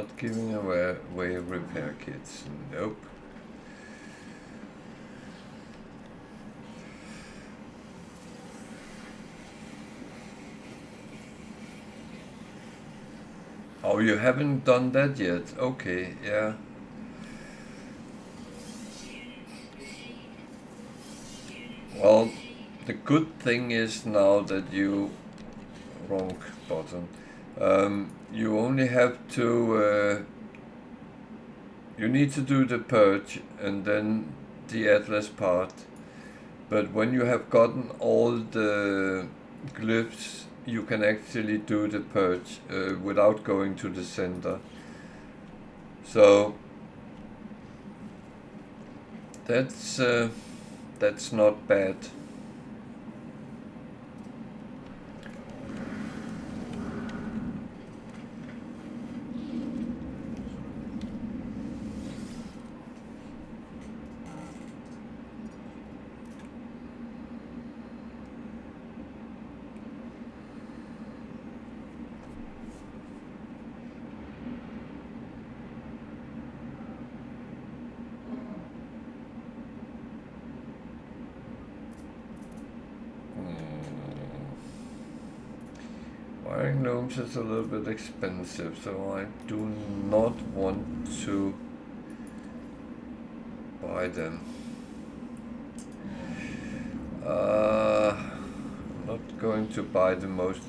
not giving away repair kits. Nope. Oh, you haven't done that yet? Okay, yeah. Well, the good thing is now that you... Wrong button. You only have to... you need to do the purge and then the Atlas part. But when you have gotten all the glyphs, you can actually do the purge without going to the center. So that's not bad. Wiring looms is a little bit expensive, so I do not want to buy them. I'm not going to buy the most.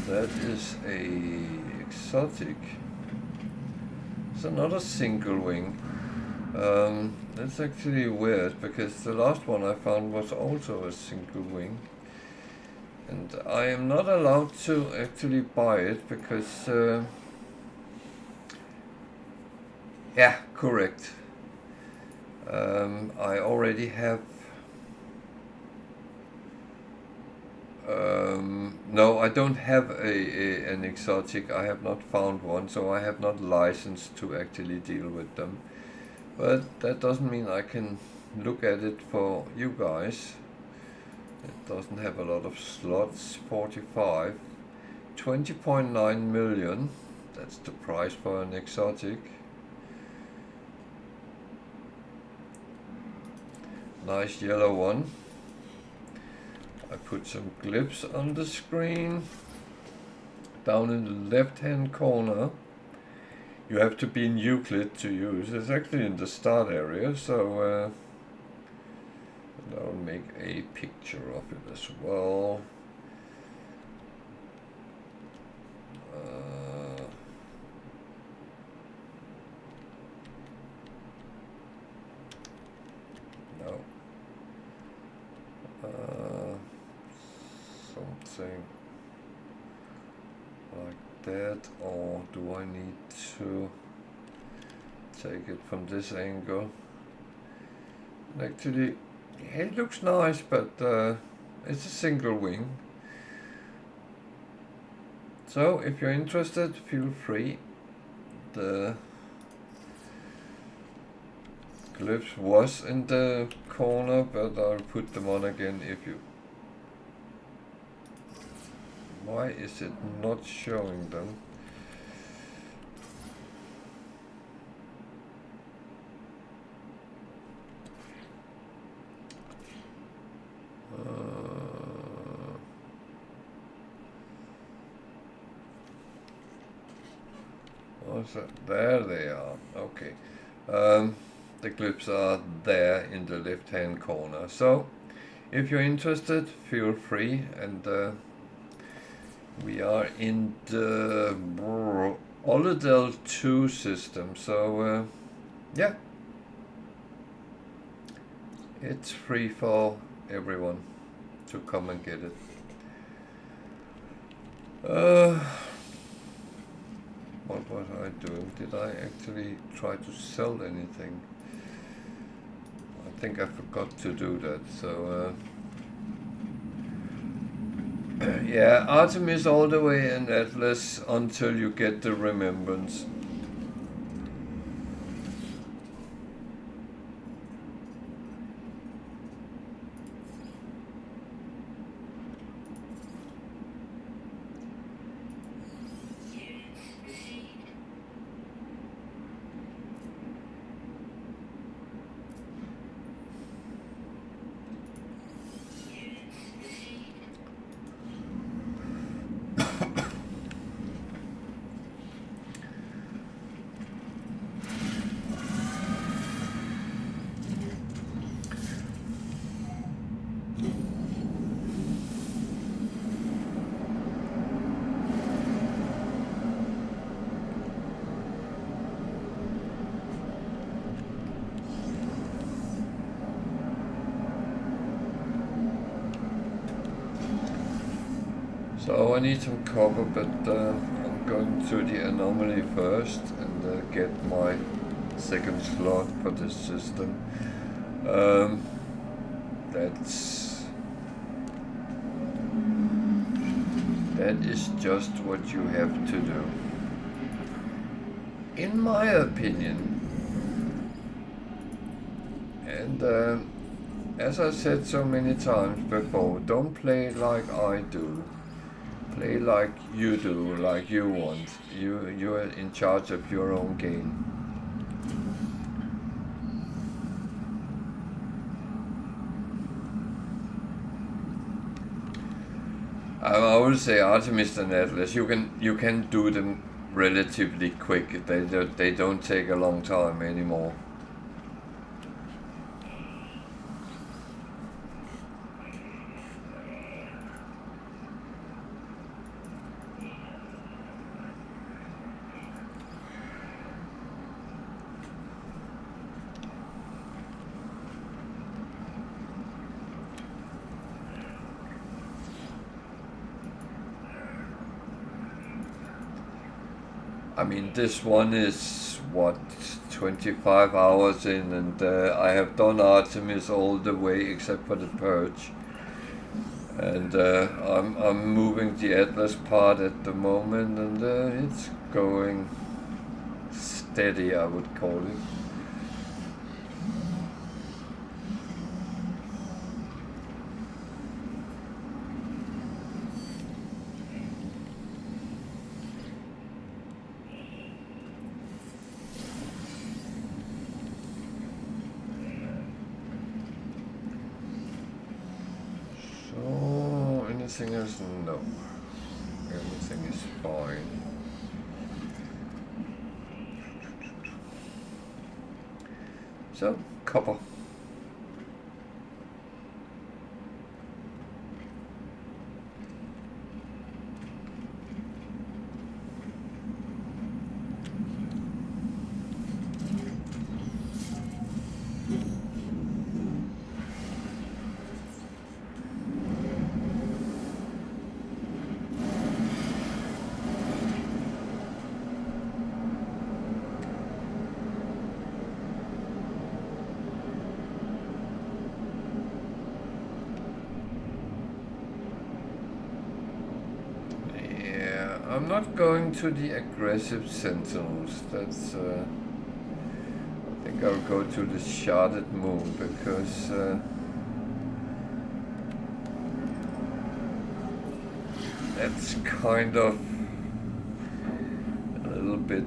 That is a exotic. It's another single wing. That's actually weird because the last one I found was also a single wing. And I am not allowed to actually buy it because... yeah, correct. I already have... no, I don't have an exotic. I have not found one, so I have not licensed to actually deal with them. But that doesn't mean I can look at it for you guys. It doesn't have a lot of slots. 45. 20.9 million. That's the price for an exotic. Nice yellow one. I put some glyphs on the screen. Down in the left hand corner. You have to be in Euclid to use. It's actually in the start area, so I'll make a picture of it as well. No. Something like that, or do I need to take it from this angle? Actually, it looks nice, but it's a single wing. So if you're interested, feel free. The glyphs was in the corner, but I'll put them on again if you... Why is it not showing them? What's that? There they are. Okay. The glyphs are there in the left hand corner. So if you're interested, feel free. And we are in the Olidel 2 system. So yeah, it's free for everyone to come and get it. What was I doing? Did I actually try to sell anything? I think I forgot to do that, so... yeah, Artemis all the way in Atlas until you get the Remembrance. So I need some copper, but I'm going to the anomaly first and get my second slot for this system. That is just what you have to do, in my opinion. And as I said so many times before, don't play like I do. Play like you do, like you want. You're in charge of your own game. I would say Artemis and Atlas. You can do them relatively quick. They don't take a long time anymore. I mean, this one is, what, 25 hours in, and I have done Artemis all the way except for the Purge. And I'm moving the Atlas part at the moment, and it's going steady, I would call it. Anything else? No. Everything is fine. So, copper. I'm not going to the aggressive Sentinels. That's I think I'll go to the sharded moon because that's kind of a little bit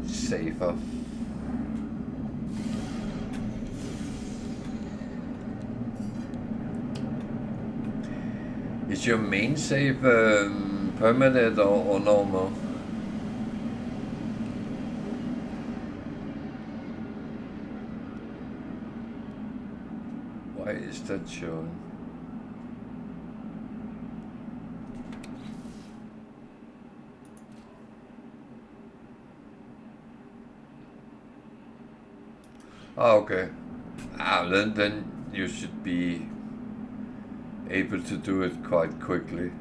safer. Is your main save permanent or normal? Why is that showing? Ah, okay. Then you should be able to do it quite quickly.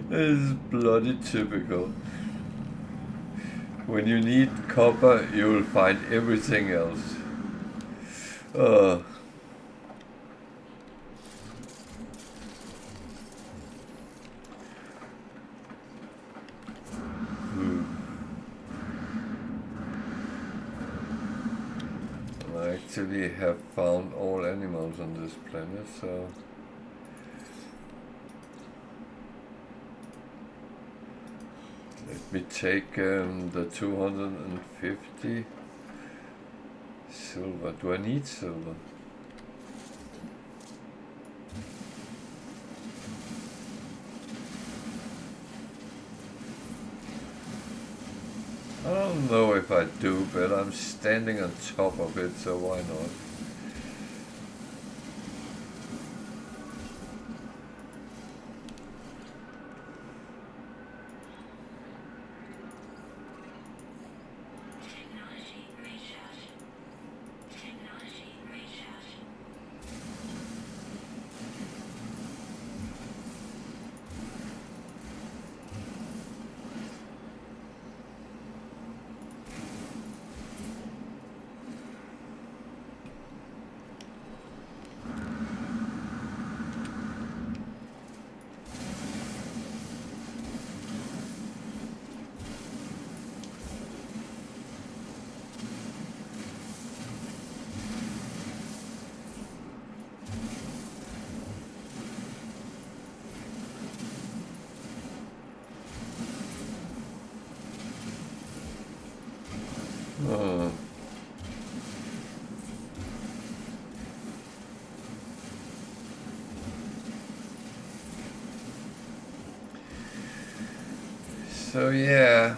This is bloody typical. When you need copper, you will find everything else. actually have found all animals on this planet, so let me take the 250 silver. Do I need silver? I don't know if I do, but I'm standing on top of it, so why not? So yeah,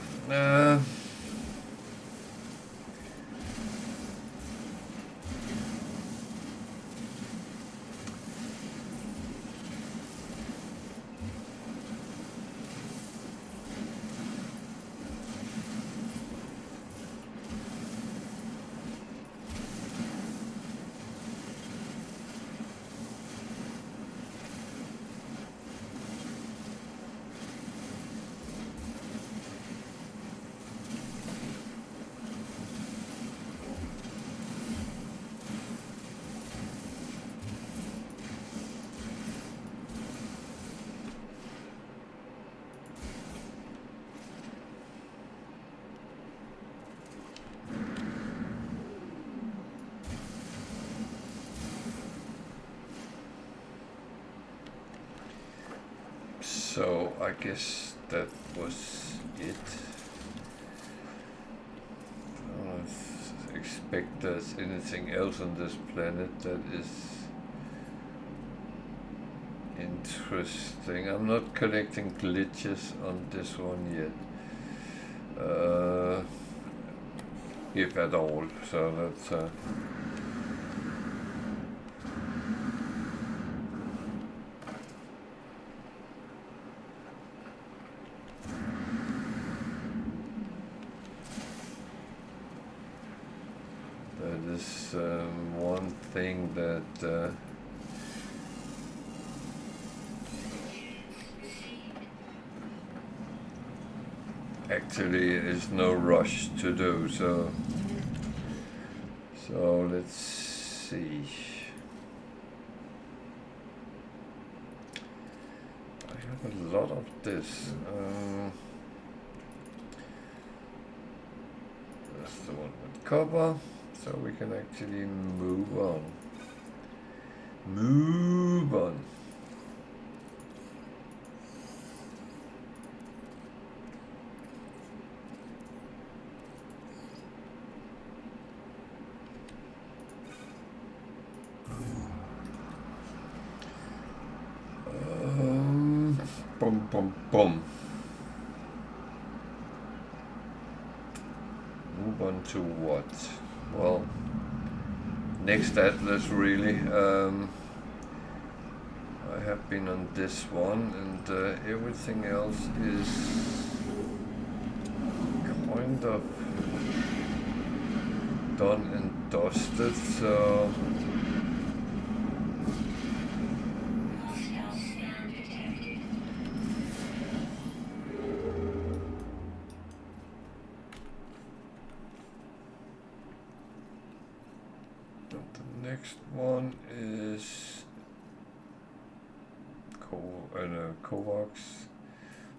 so I guess that was it. I don't expect there's anything else on this planet that is interesting. I'm not collecting glitches on this one yet, if at all. So that's one thing that actually is no rush to do. So let's see. I have a lot of this. That's the one with copper. So we can actually move on. Move on. Boom, boom, boom. Move on to what? Well, next atlas really. I have been on this one, and everything else is kind of done and dusted, so next one is Kovacs.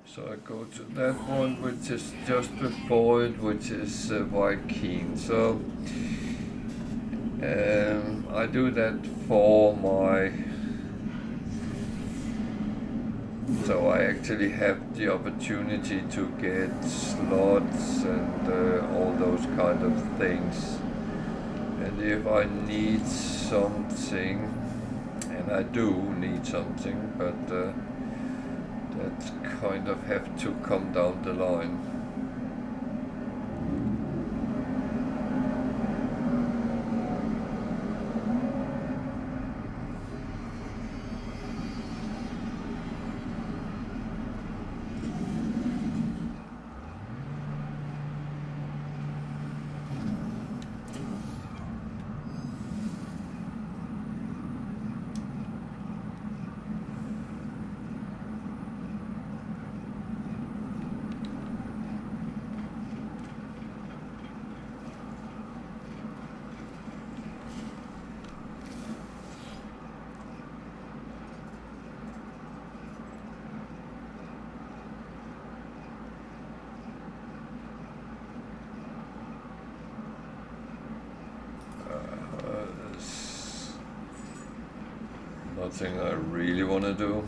So I go to that one, which is just before it, which is White Keen. So, I do that for my... So I actually have the opportunity to get slots and all those kind of things. And if I need something, and I do need something, but that kind of have to come down the line. Nothing I really want to do.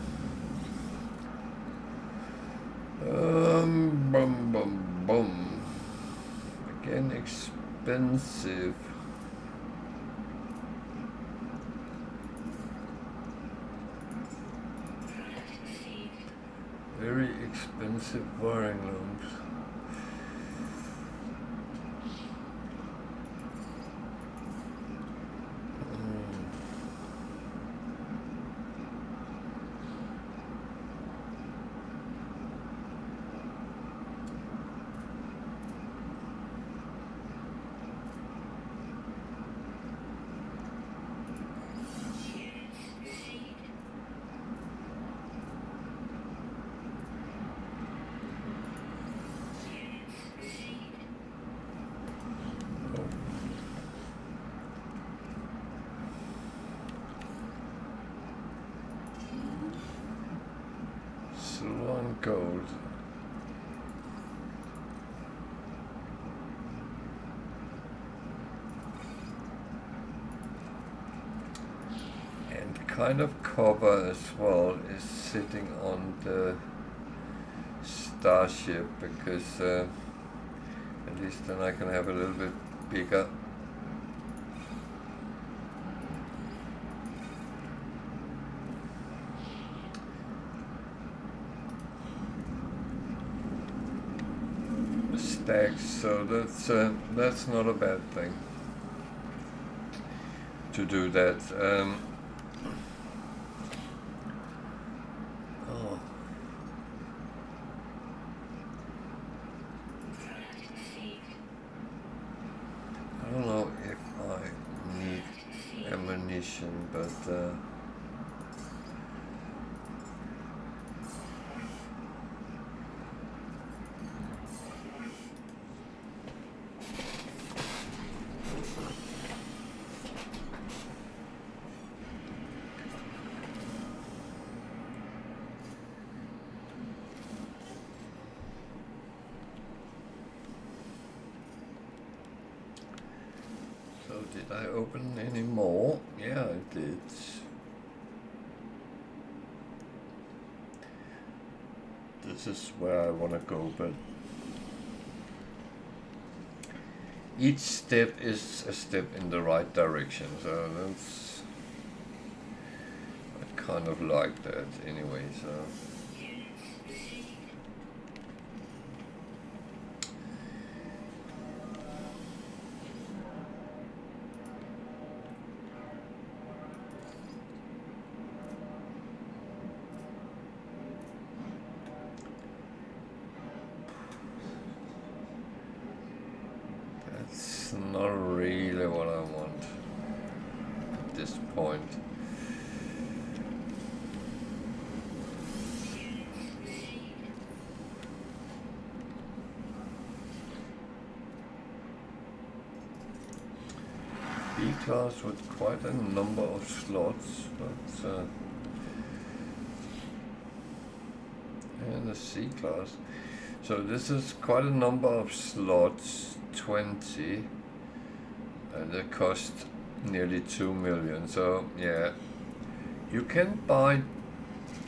Bum bum bum. Again, expensive. Very expensive wiring looms. Gold. And kind of copper as well is sitting on the starship because at least then I can have a little bit bigger. So that's not a bad thing to do that. I don't know if I need ammunition, but did I open any more? Yeah, I did. This is where I want to go, but each step is a step in the right direction, so that's... I kind of like that anyway, so... Not really what I want at this point. B-class with quite a number of slots, but and the C-class. So this is quite a number of slots, 20. And they cost nearly 2 million. So yeah, you can buy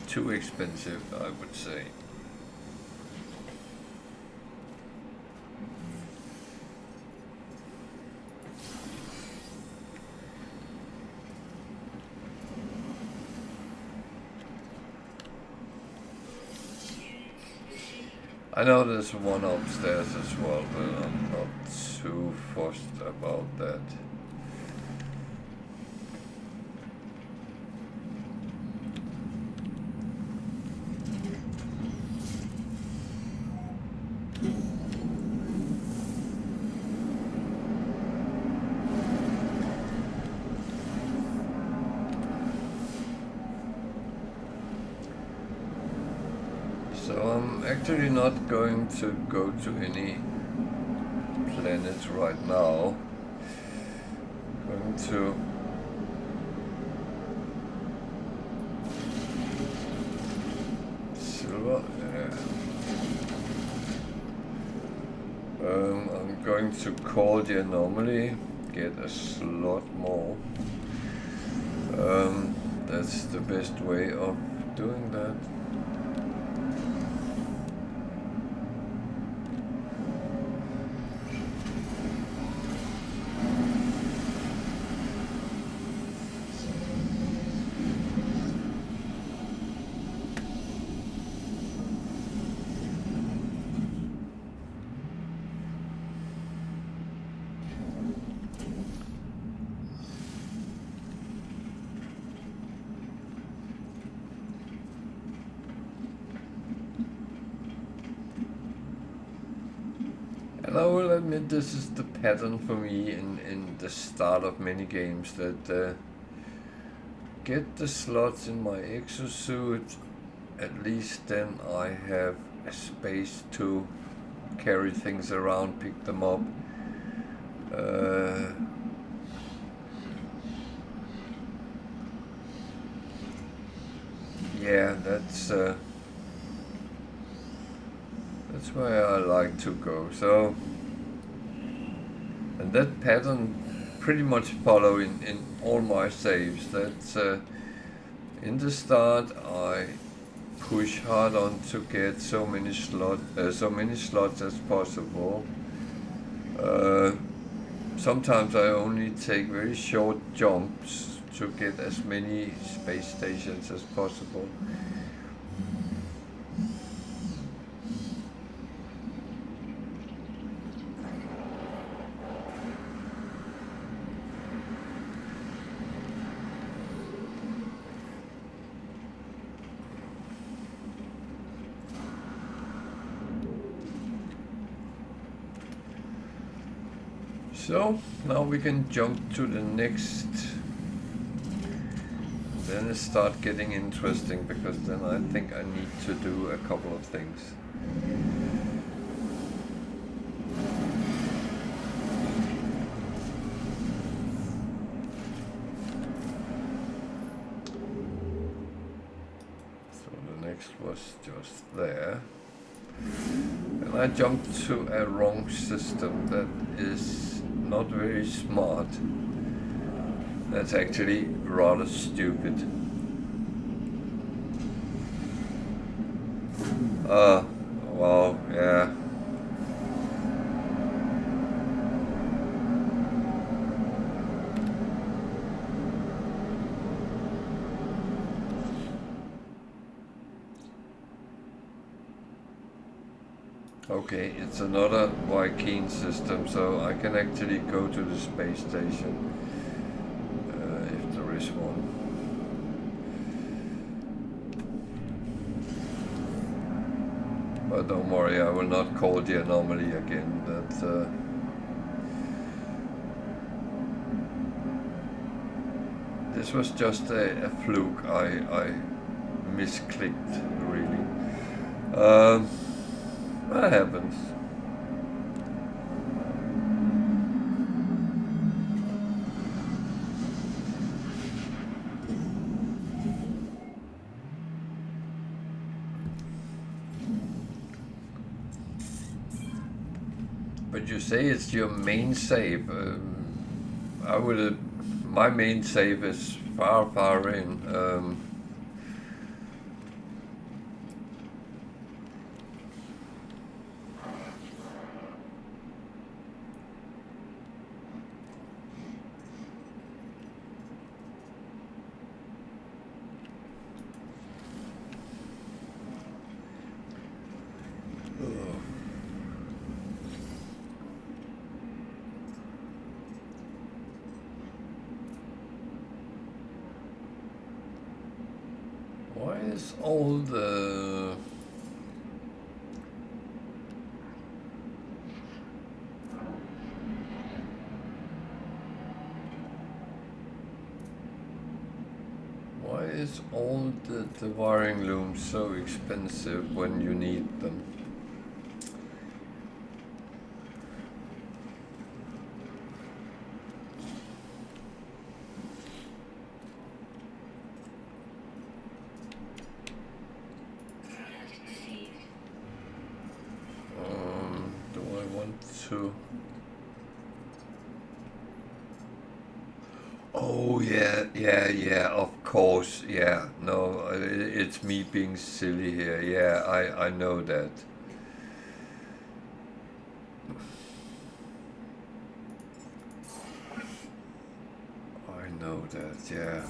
too expensive, I would say. I know there's one upstairs as well, but I'm not too fussed about that. So I'm actually not going to go to any planets right now. I'm going to silver. Yeah. I'm going to call the anomaly, get a slot more. That's the best way of doing that. And I will admit this is the pattern for me in the start of many games, that get the slots in my exosuit, at least then I have a space to carry things around, pick them up. Yeah, that's where I like to go. So, and that pattern pretty much follow in all my saves. That's in the start I push hard on to get so many slots as possible. Sometimes I only take very short jumps to get as many space stations as possible. So now we can jump to the next. Then it starts getting interesting, because then I think I need to do a couple of things. So the next was just there. And I jumped to a wrong system that is not very smart. That's actually rather stupid. Well, yeah. Okay, it's another Viking system, so I can actually go to the space station if there is one. But don't worry, I will not call the anomaly again. This was just a fluke. I misclicked, really. That happens. But you say it's your main save. I would my main save is far in. Why is all the... Why is all the wiring looms so expensive when you need them? Do I want to... Oh yeah, of course, yeah. No, it's me being silly here. Yeah, I know that. I know that, yeah.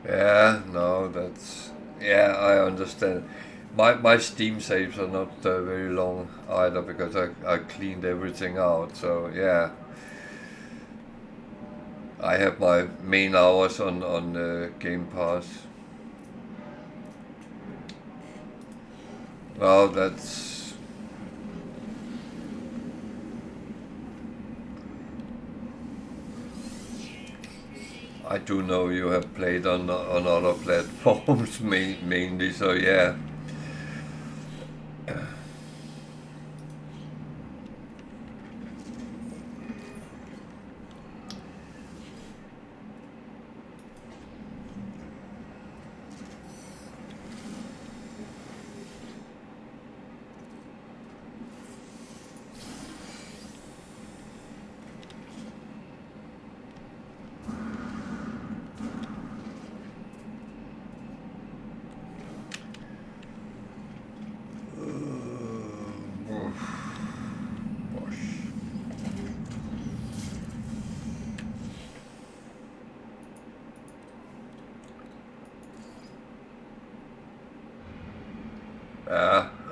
Yeah, no, that's... Yeah, I understand. My Steam saves are not very long either because I cleaned everything out, so yeah. I have my main hours on Game Pass. Well, that's... I do know you have played on other platforms mainly, so yeah.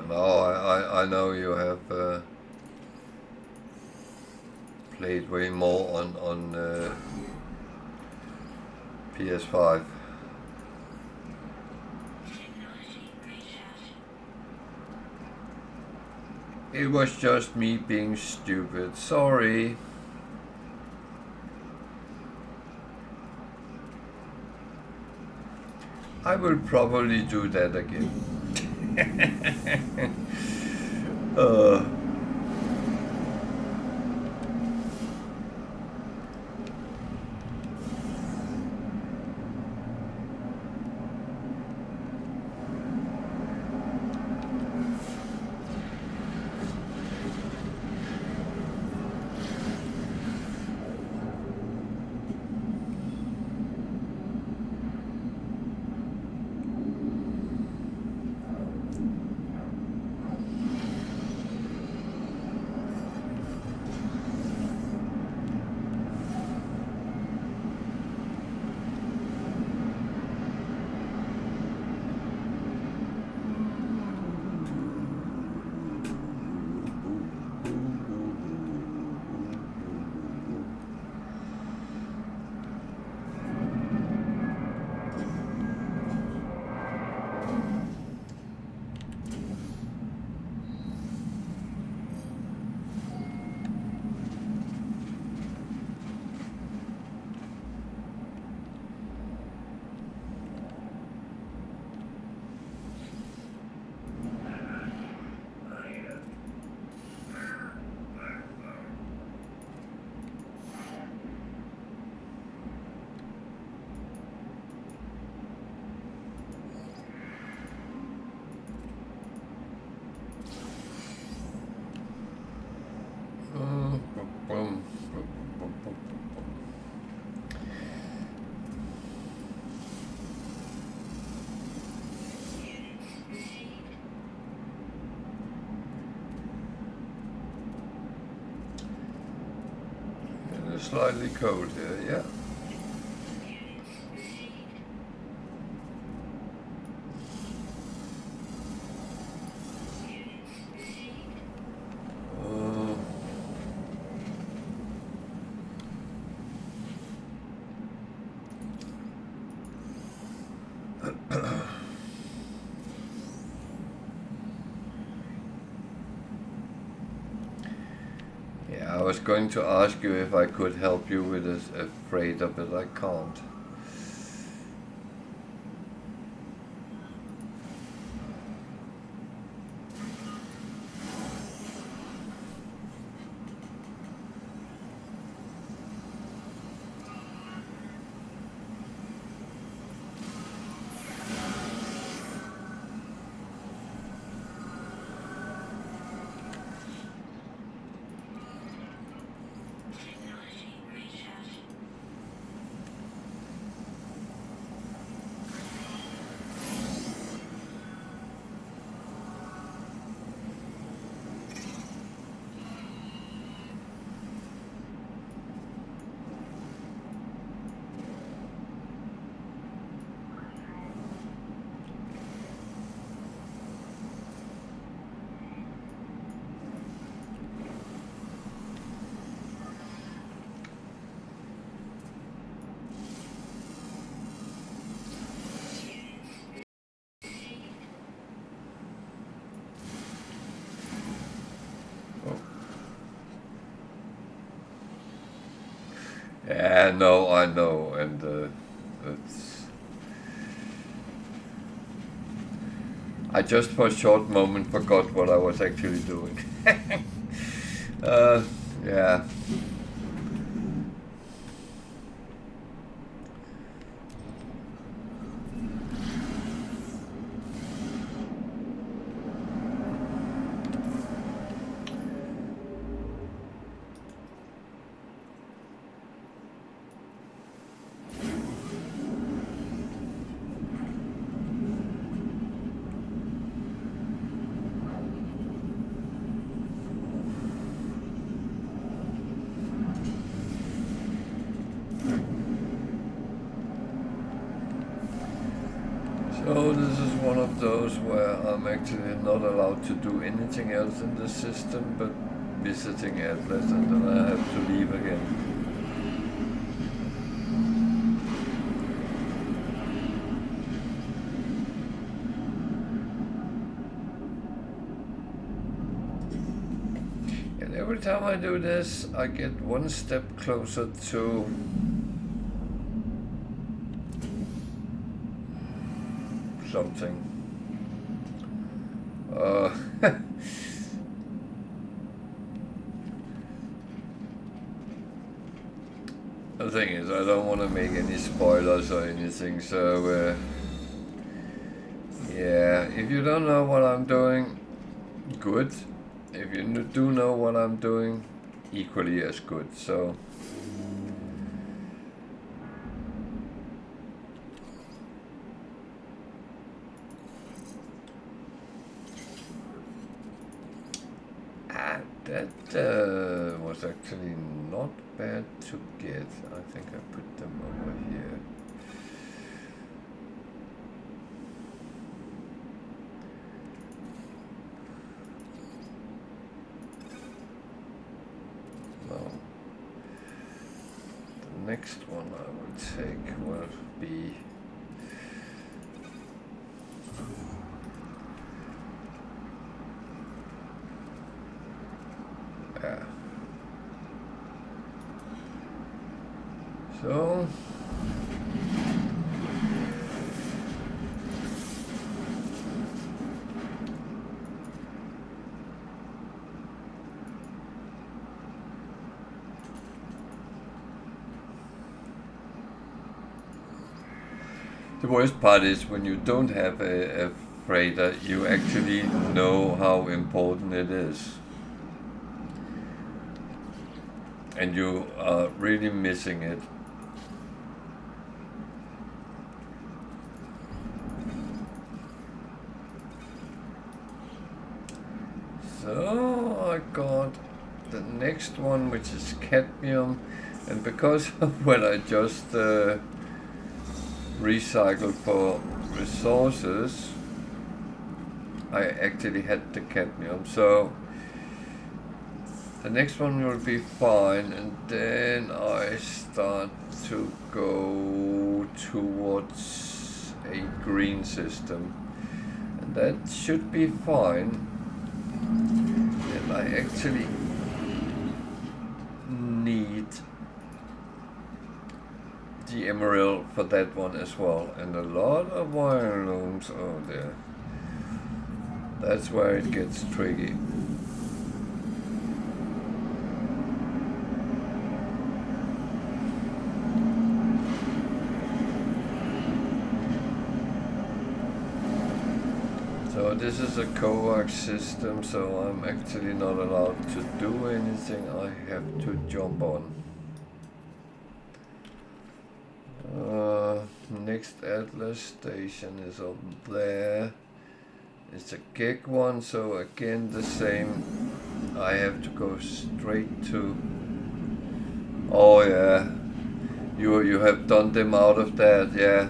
No, I know you have played way more on PS5. It was just me being stupid. Sorry. I will probably do that again. slightly cold here, yeah. Yeah, I was going to ask you if I could help you with a freighter, but I can't. Yeah, no, I know, and it's... I just for a short moment forgot what I was actually doing. Yeah. So this is one of those where I'm actually not allowed to do anything else in the system but visiting Atlas, and then I have to leave again. And every time I do this, I get one step closer to something. The thing is, I don't want to make any spoilers or anything, so yeah, if you don't know what I'm doing, good. If you do know what I'm doing, equally as good, so... That was actually not bad to get. I think I put them over here. No. The next one I will take will be... Yeah. So the worst part is when you don't have a freighter, you actually know how important it is. And you are really missing it. So I got the next one, which is cadmium, And because when I just recycled for resources, I actually had the cadmium, so the next one will be fine, and then I start to go towards a green system, and that should be fine. And I actually need the emerald for that one as well, and a lot of wire looms. Oh dear, that's where it gets tricky. So this is a coax system, so I'm actually not allowed to do anything. I have to jump on. Next Atlas station is up there. It's a gig one, so again the same. I have to go straight to. Oh yeah, you have done them out of that, yeah.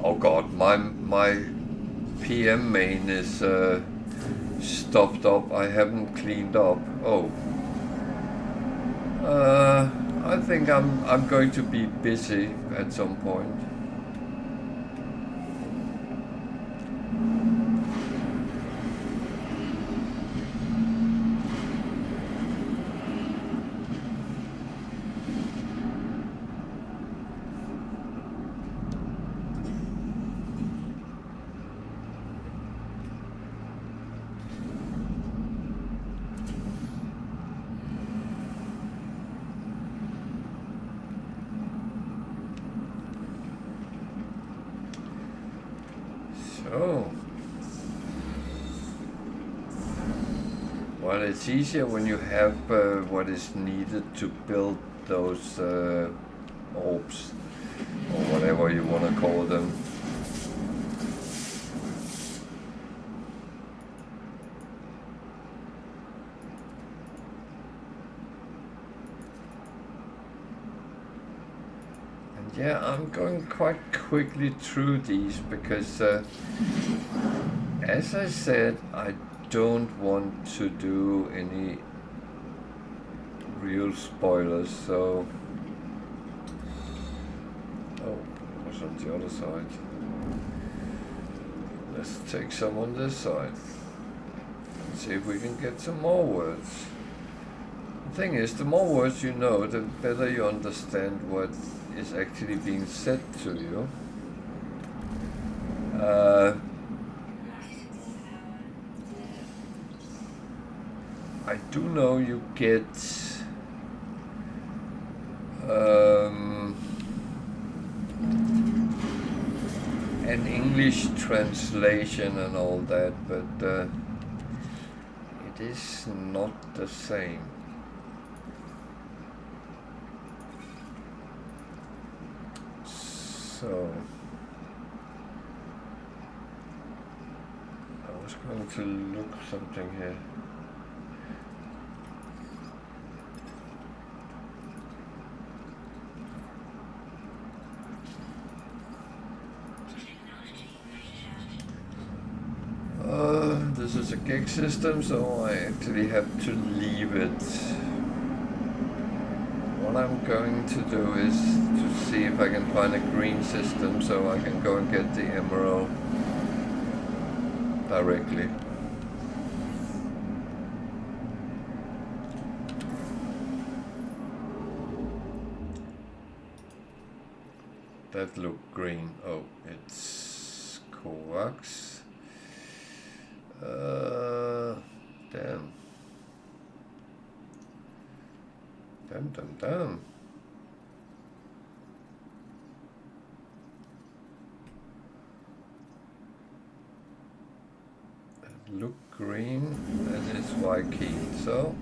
Oh god, my PM main is stopped up. I haven't cleaned up. Oh. I think I'm going to be busy at some point. Well, it's easier when you have what is needed to build those orbs, or whatever you want to call them. And yeah, I'm going quite quickly through these because, as I said, I don't want to do any real spoilers, so. Oh, it was on the other side. Let's take some on this side and see if we can get some more words. The thing is, the more words you know, the better you understand what is actually being said to you. I do know you get an English translation and all that, but it is not the same. So I was going to look something here. This is a gig system, so I actually have to leave it. What I'm going to do is to see if I can find a green system so I can go and get the emerald directly. That looked green. Oh, it's coax. Damn. Damn. That looked green, that is Y key, so.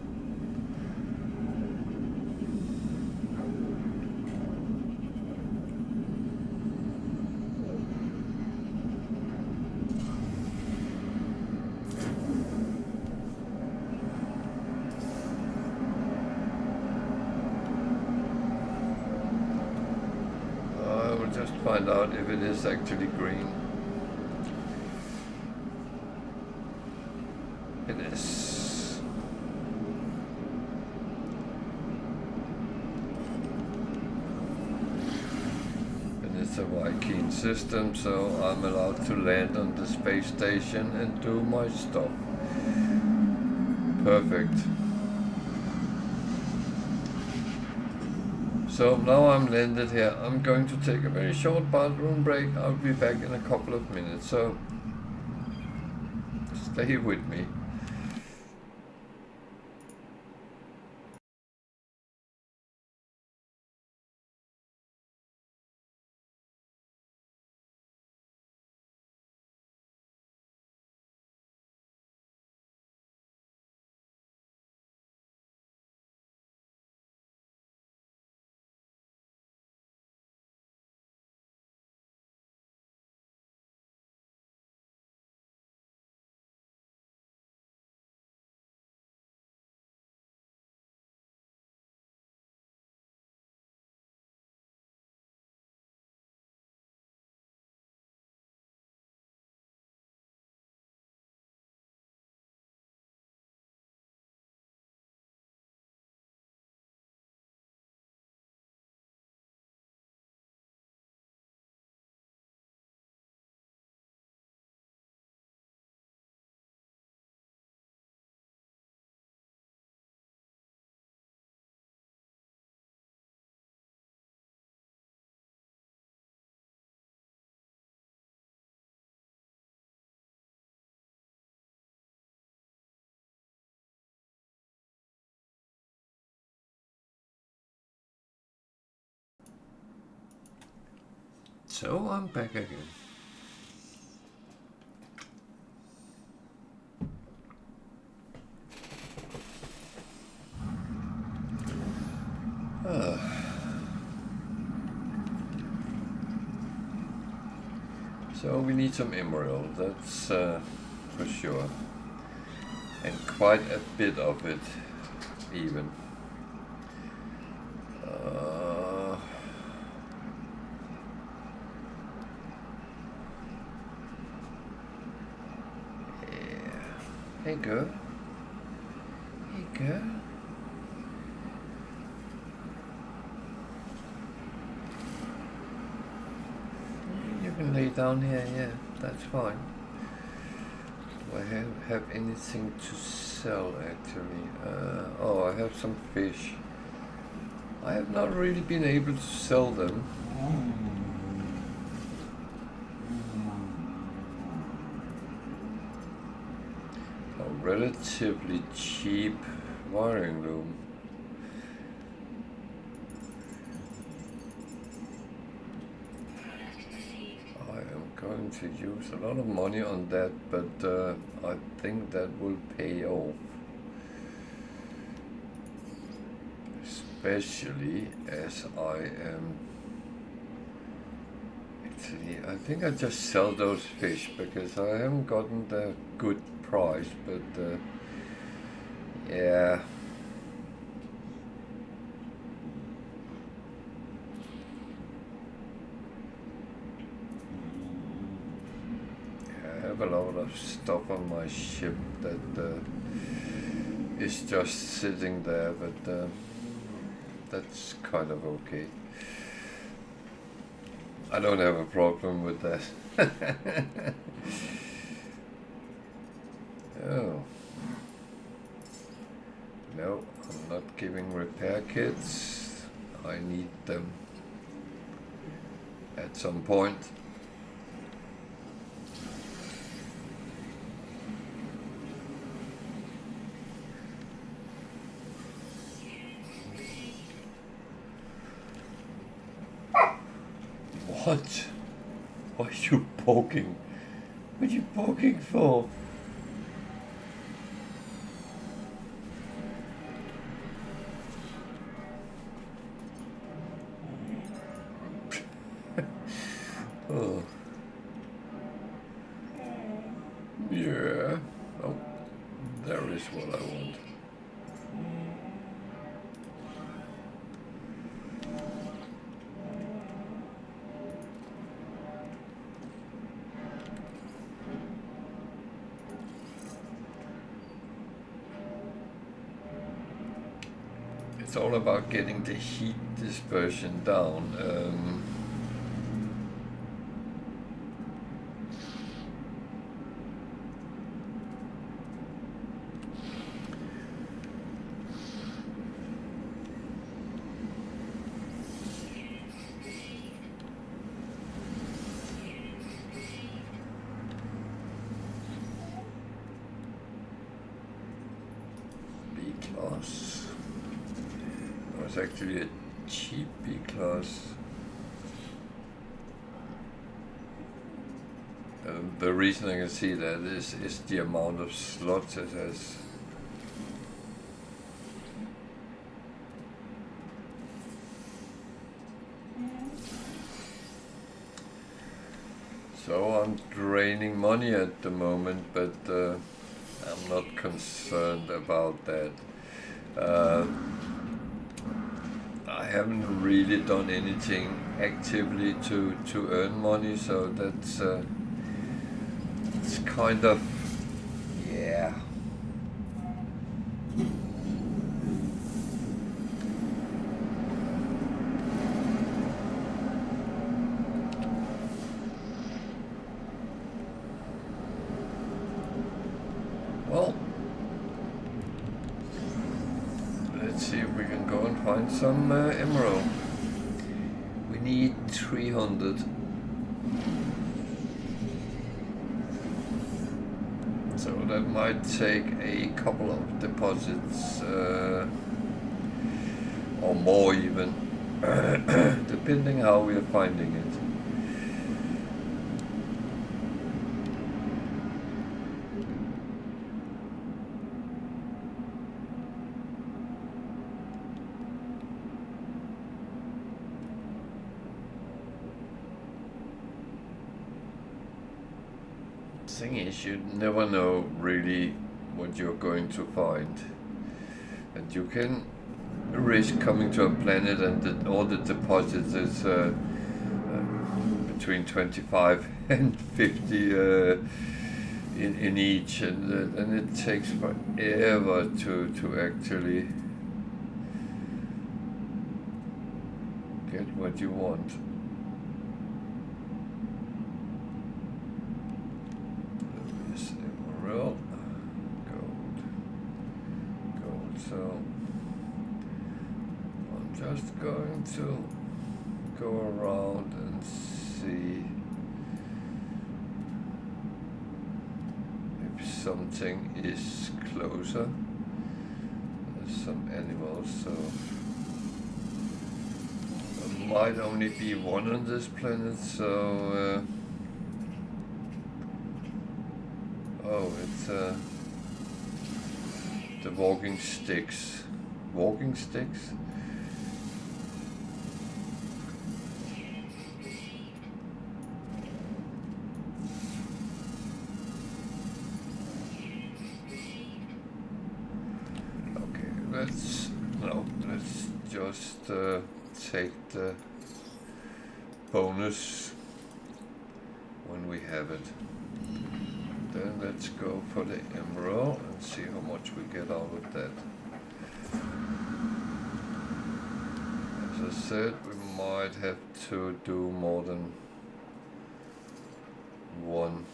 find out if it is actually green. It is. And it's a Viking system, so I'm allowed to land on the space station and do my stuff. Perfect. So now I'm landed here. I'm going to take a very short bathroom break. I'll be back in a couple of minutes, so stay with me. So I'm back again. So we need some emerald, that's for sure. And quite a bit of it, even. Hey girl. Hey girl. You can lay down here, yeah, that's fine. Do I have anything to sell actually? Oh, I have some fish. I have not really been able to sell them. Relatively cheap wiring loom. I am going to use a lot of money on that, but I think that will pay off. Especially as I am... Actually, I think I just sell those fish because I haven't gotten the good price, but yeah. I have a lot of stuff on my ship that is just sitting there, but that's kind of okay. I don't have a problem with that. Oh. No, I'm not giving repair kits. I need them at some point. What? Why are you poking? What are you poking for? Oh. Yeah. Oh, there is what I want. it's all about getting the heat dispersion down. B-class. It was actually a cheap B-class. The reason I can see that is the amount of slots it has. So I'm draining money at the moment, but I'm not concerned about that. I haven't really done anything actively to earn money, so that's it's kind of, yeah. Well, let's see if we can go and find some emerald. We need 300. So that might take a couple of deposits, or more even, depending how we are finding it. Thing is, you never know really what you're going to find, and you can risk coming to a planet and all the deposits is between 25 and 50 in each, and it takes forever to actually get what you want. So I'm just going to go around and see if something is closer. There's some animals, so there might only be one on this planet, so oh, it's the walking sticks. Walking sticks? Okay, let's just take the bonus when we have it. Then let's go for the emerald and see how much we get out of that. As I said, we might have to do more than one.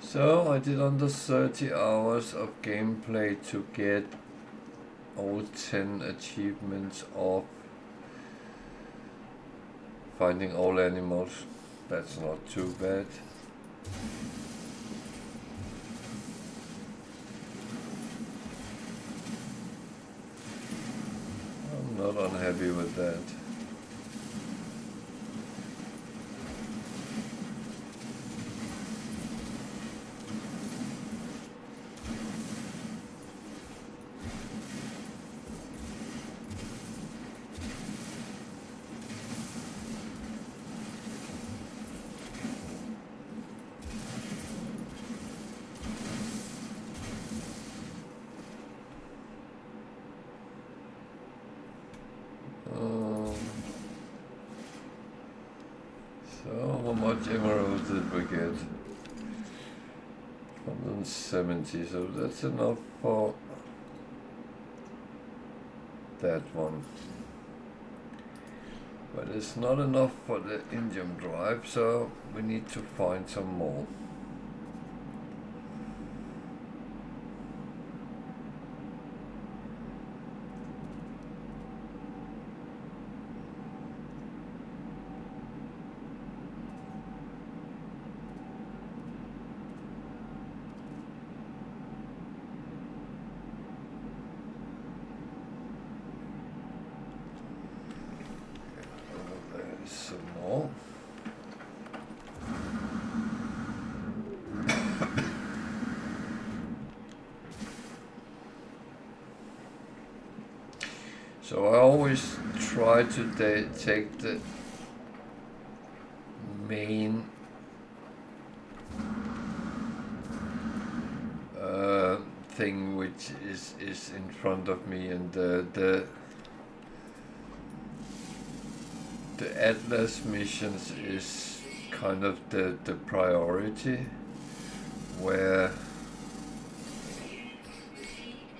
So I did under 30 hours of gameplay to get all 10 achievements of finding all animals. That's not too bad. I'm not unhappy with that. So how much emeralds did we get? 170, so that's enough for that one. But it's not enough for the indium drive, so we need to find some more. Some more. So I always try to take the main thing which is in front of me, and the Atlas missions is kind of the priority, where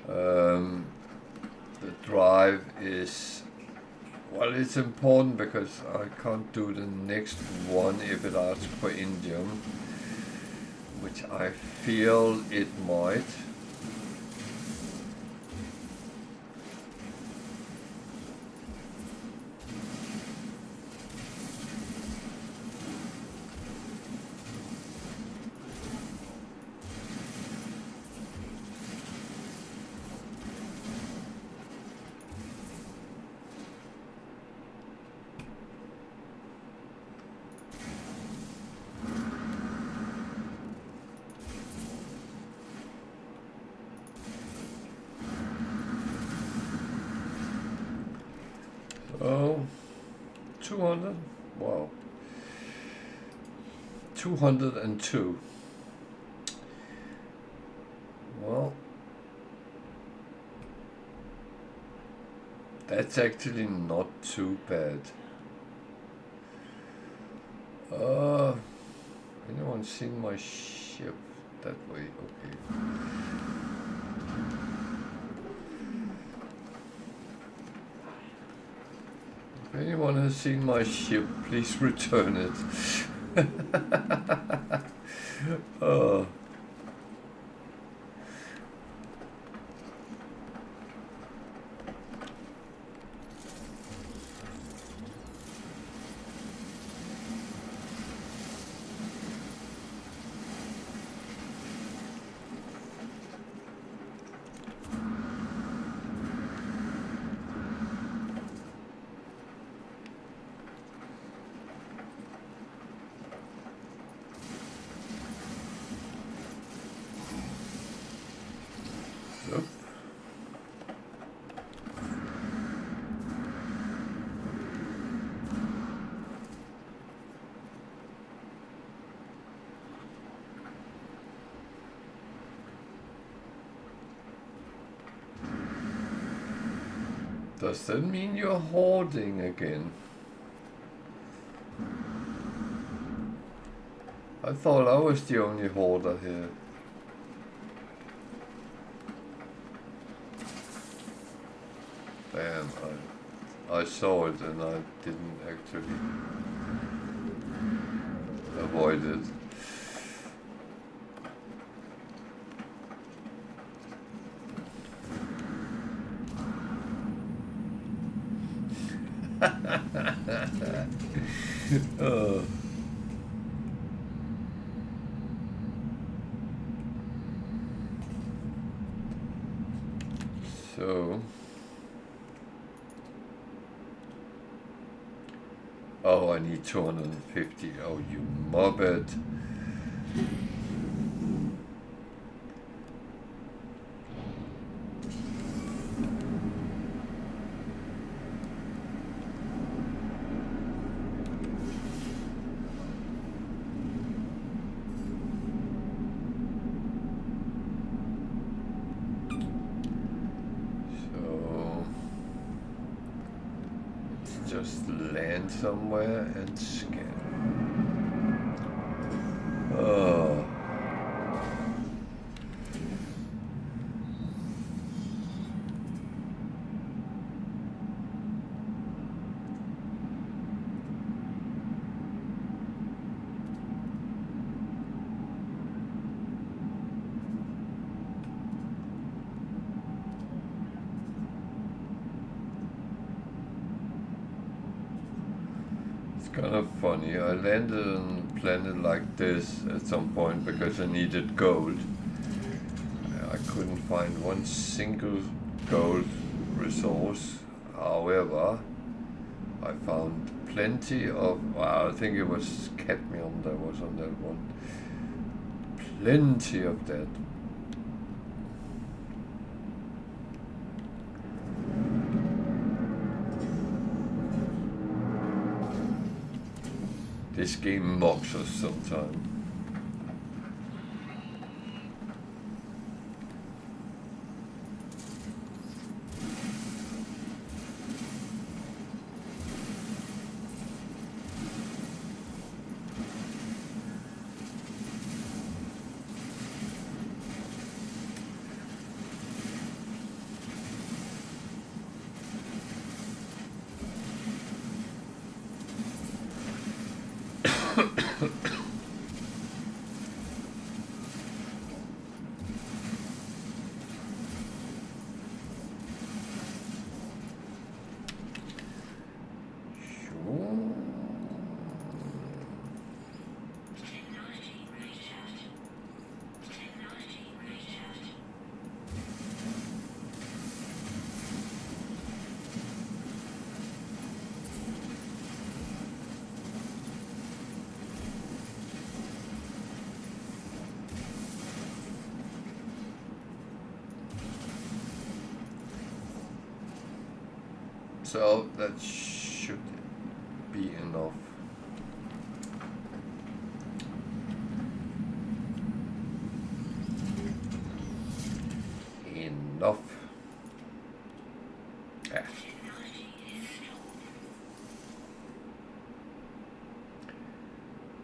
the drive is, well, it's important because I can't do the next one if it asks for indium, which I feel it might. Oh, 200? Wow. 202. Well, that's actually not too bad. Anyone seen my ship that way? Okay. If anyone has seen my ship, please return it. Does that mean you're hoarding again? I thought I was the only hoarder here. Damn, I saw it and I didn't actually avoid it. So, oh, I need 250. Oh, you muppet. just land somewhere and scan. Oh. Kind of funny. I landed on a planet like this at some point because I needed gold. I couldn't find one single gold resource. However, I found plenty of, well, I think it was cadmium that was on that one. Plenty of that. This game mocks us sometimes. So that should be enough. Enough. Ah.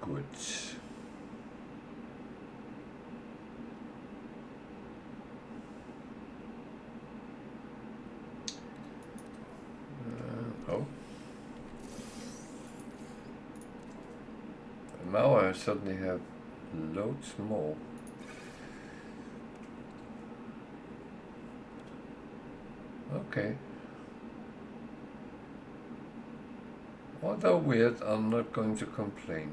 Good. Oh. And now I suddenly have loads more. Okay. Although weird, I'm not going to complain.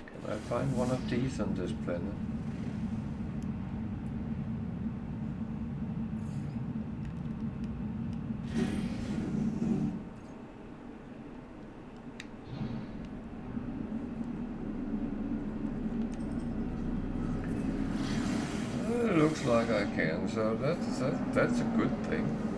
Can I find one of these on this planet? It looks like I can, so that's a good thing.